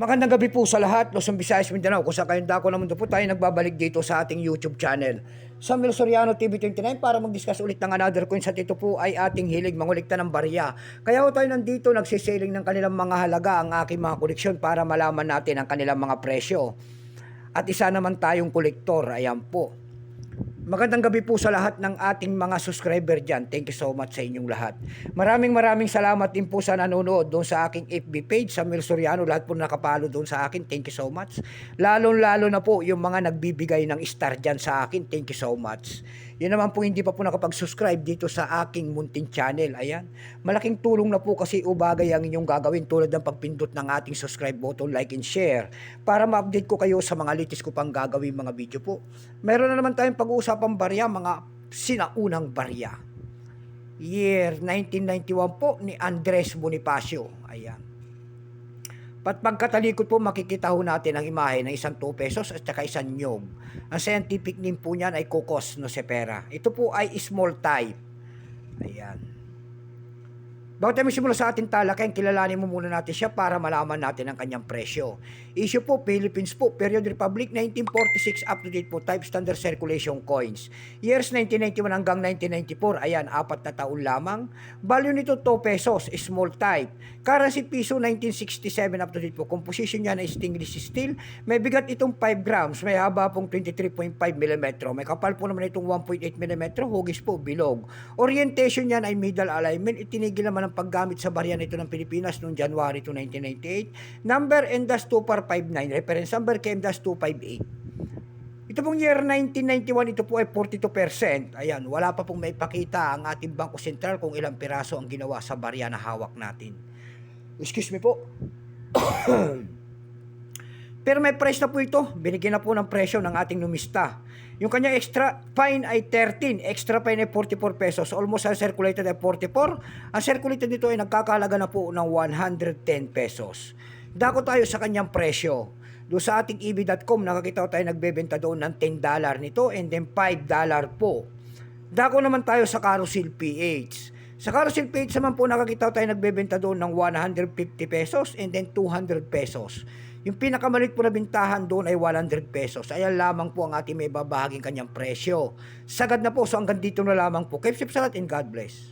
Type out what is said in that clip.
Magandang gabi po sa lahat, Luzon, Visayas, Mindanao. Kung saan kayong dako na mundo po tayo nagbabalik dito sa ating YouTube channel. Samuel Soriano TV 29 para mag-discuss ulit ng another coin. Sa ito po ay ating hilig mangulikta ng barya. Kaya po tayo nandito nagsiselling ng kanilang mga halaga ang aking mga koleksyon para malaman natin ang kanilang mga presyo. At isa naman tayong kolektor, ayan po. Magandang gabi po sa lahat ng ating mga subscriber dyan. Thank you so much sa inyong lahat. Maraming salamat din po sa nanonood doon sa aking FB page, Samuel Soriano. Lahat po nakapalo doon sa akin. Thank you so much. Lalo na po yung mga nagbibigay ng star dyan sa akin. Thank you so much. Yun naman po hindi pa po nakapag-subscribe dito sa aking munting channel. Ayan. Malaking tulong na po kasi ubagay ang inyong gagawin tulad ng pagpindot ng ating subscribe button, like and share para ma-update ko kayo sa mga latest ko pang gagawin mga video po. Meron na naman tayong pag-uusapang barya, mga sinaunang barya. Year 1991 po ni Andres Bonifacio. Ayan. Pagkatalikod po makikita ho natin ang imahe ng isang 2 pesos at saka isang nyog. Ang scientific name po niyan ay Cocos nocifera. Ito po ay small type. Ayan. Bago tayo magsimula sa ating talakayan, kilalanin mo muna natin siya para malaman natin ang kanyang presyo. Issue po, Philippines po, Period Republic, 1946 up to date po, type standard circulation coins. Years 1991 hanggang 1994, ayan, 4 na taon lamang. Value nito 2 pesos, small type. Currency piso 1967 up to date po. Composition niya na stainless steel. May bigat itong 5 grams, may haba pong 23.5 mm. May kapal po naman itong 1.8 mm, hugis po, bilog. Orientation niyan ay middle alignment. Itinigil naman ang paggamit sa barya nito ng Pilipinas noong January 2, 1998. Number M-2459. Reference number KM-258. Ito pong year 1991, ito po ay 42%. Ayan, wala pa pong maipakita ang ating Bangko Sentral kung ilang piraso ang ginawa sa barya na hawak natin. Excuse me po. Pero may price na po ito. Binigyan na po ng presyo ng ating numista. Yung kanya extra fine ay 13, extra fine ay 44 pesos. Almost uncirculated ay 44. Ang circulated nito ay nagkakalaga na po ng 110 pesos. Dako tayo sa kanyang presyo. Doon sa ating eb.com, nakakita tayo nagbebenta doon ng $10 nito and then $5 po. Dako naman tayo sa Carousel PH. Sa Carousel PH naman po nakakita tayo nagbebenta doon ng 150 pesos and then 200 pesos. Yung pinakamalit po na bintahan doon ay 100 pesos. Ayan lamang po ang ating may babahaging kanyang presyo. Sagad na po. So hanggang dito na lamang po. Keep safe sa lahat and God bless.